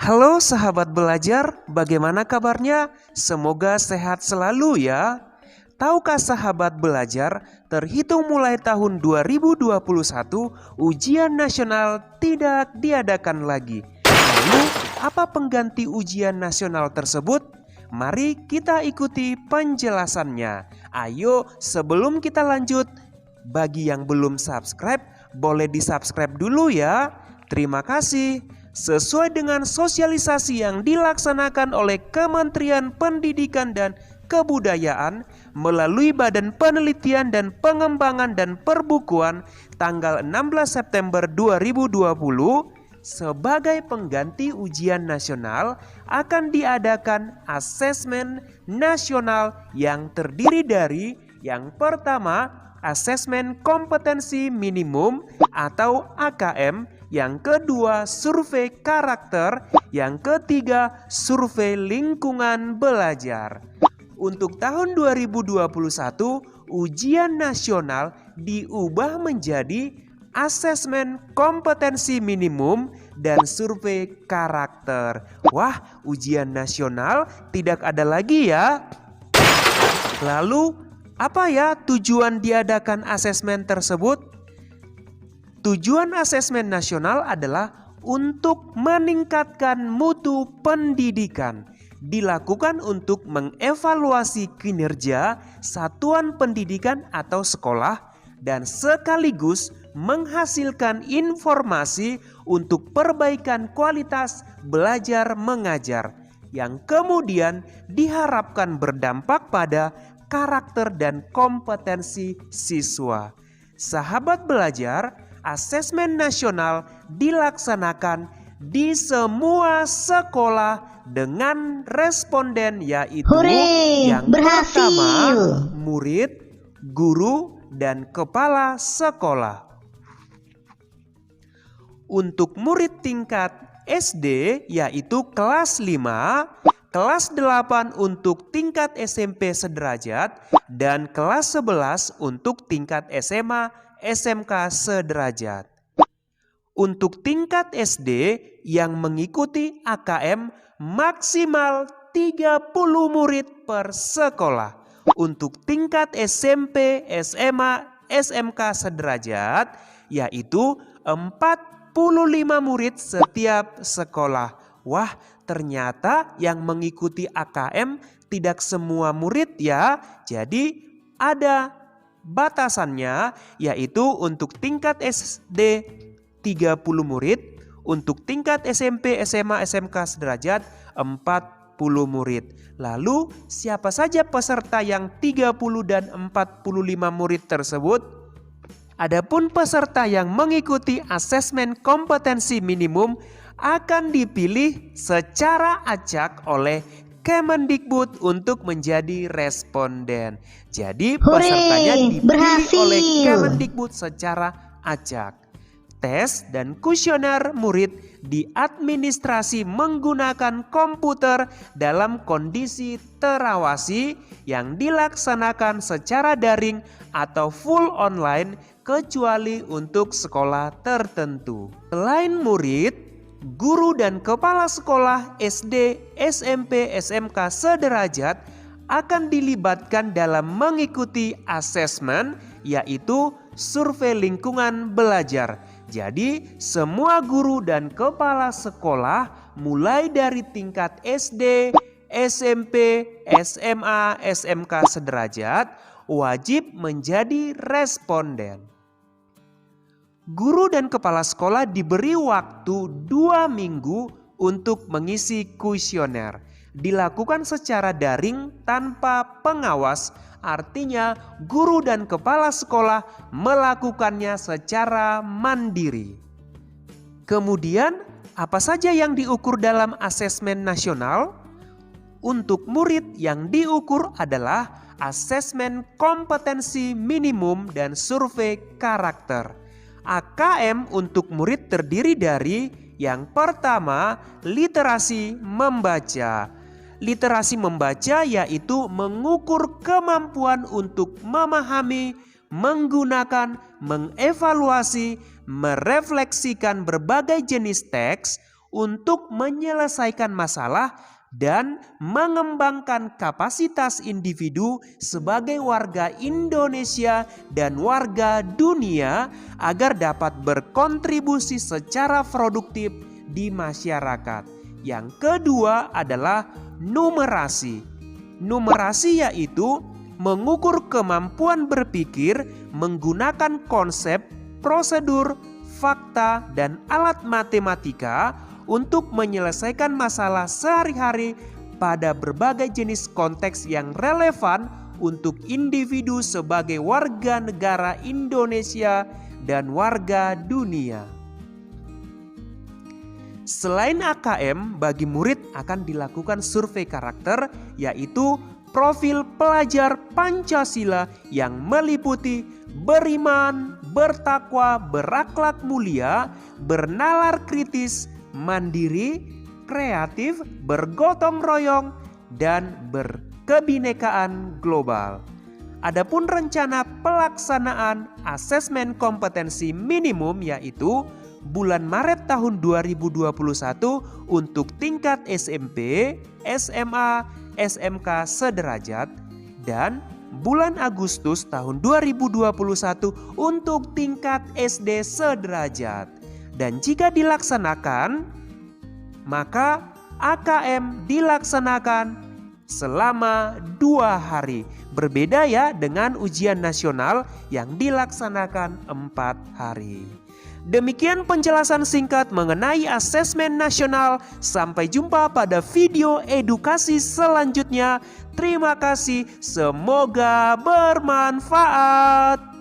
Halo sahabat belajar, bagaimana kabarnya? Semoga sehat selalu ya. Tahukah sahabat belajar, terhitung mulai tahun 2021, ujian nasional tidak diadakan lagi. Lalu, apa pengganti ujian nasional tersebut? Mari kita ikuti penjelasannya. Ayo, sebelum kita lanjut, bagi yang belum subscribe, boleh di-subscribe dulu ya. Terima kasih. Sesuai dengan sosialisasi yang dilaksanakan oleh Kementerian Pendidikan dan Kebudayaan melalui Badan Penelitian dan Pengembangan dan Perbukuan tanggal 16 September 2020, sebagai pengganti ujian nasional akan diadakan asesmen nasional yang terdiri dari yang pertama, asesmen kompetensi minimum atau AKM, yang kedua survei karakter, yang ketiga survei lingkungan belajar. Untuk tahun 2021, ujian nasional diubah menjadi asesmen kompetensi minimum dan survei karakter. Wah, ujian nasional tidak ada lagi ya. Lalu, apa ya tujuan diadakan asesmen tersebut? Tujuan asesmen nasional adalah untuk meningkatkan mutu pendidikan. Dilakukan untuk mengevaluasi kinerja satuan pendidikan atau sekolah dan sekaligus menghasilkan informasi untuk perbaikan kualitas belajar mengajar yang kemudian diharapkan berdampak pada karakter dan kompetensi siswa. Sahabat belajar, asesmen nasional dilaksanakan di semua sekolah dengan responden yaitu yang pertama murid, guru, dan kepala sekolah. Untuk murid tingkat SD yaitu kelas 5, kelas 8 untuk tingkat SMP sederajat, dan kelas 11 untuk tingkat SMA SMK sederajat. Untuk tingkat SD yang mengikuti AKM maksimal 30 murid per sekolah. Untuk tingkat SMP, SMA, SMK sederajat yaitu 45 murid setiap sekolah. Wah, ternyata yang mengikuti AKM tidak semua murid ya. Jadi ada batasannya, yaitu untuk tingkat SD 30 murid, untuk tingkat SMP, SMA, SMK sederajat 40 murid. Lalu siapa saja peserta yang 30 dan 45 murid tersebut? Adapun peserta yang mengikuti asesmen kompetensi minimum akan dipilih secara acak oleh Kemendikbud untuk menjadi responden. Jadi pesertanya dipilih oleh Kemendikbud secara acak. Tes dan kuesioner murid diadministrasi menggunakan komputer dalam kondisi terawasi yang dilaksanakan secara daring atau full online kecuali untuk sekolah tertentu. Selain murid, guru dan kepala sekolah SD, SMP, SMK sederajat akan dilibatkan dalam mengikuti asesmen yaitu survei lingkungan belajar. Jadi semua guru dan kepala sekolah mulai dari tingkat SD, SMP, SMA, SMK sederajat wajib menjadi responden. Guru dan kepala sekolah diberi waktu 2 minggu untuk mengisi kuesioner. Dilakukan secara daring tanpa pengawas, artinya guru dan kepala sekolah melakukannya secara mandiri. Kemudian, apa saja yang diukur dalam asesmen nasional? Untuk murid yang diukur adalah asesmen kompetensi minimum dan survei karakter. AKM untuk murid terdiri dari yang pertama, literasi membaca. Literasi membaca yaitu mengukur kemampuan untuk memahami, menggunakan, mengevaluasi, merefleksikan berbagai jenis teks untuk menyelesaikan masalah dan mengembangkan kapasitas individu sebagai warga Indonesia dan warga dunia agar dapat berkontribusi secara produktif di masyarakat. Yang kedua adalah numerasi. Numerasi yaitu mengukur kemampuan berpikir menggunakan konsep, prosedur, fakta, dan alat matematika untuk menyelesaikan masalah sehari-hari pada berbagai jenis konteks yang relevan untuk individu sebagai warga negara Indonesia dan warga dunia. Selain AKM, bagi murid akan dilakukan survei karakter, yaitu profil pelajar Pancasila yang meliputi beriman, bertakwa, berakhlak mulia, bernalar kritis, mandiri, kreatif, bergotong royong, dan berkebinekaan global. Adapun rencana pelaksanaan asesmen kompetensi minimum yaitu bulan Maret tahun 2021 untuk tingkat SMP, SMA, SMK sederajat, dan bulan Agustus tahun 2021 untuk tingkat SD sederajat. Dan jika dilaksanakan, maka AKM dilaksanakan selama 2 hari. Berbeda ya dengan ujian nasional yang dilaksanakan 4 hari. Demikian penjelasan singkat mengenai asesmen nasional. Sampai jumpa pada video edukasi selanjutnya. Terima kasih, semoga bermanfaat.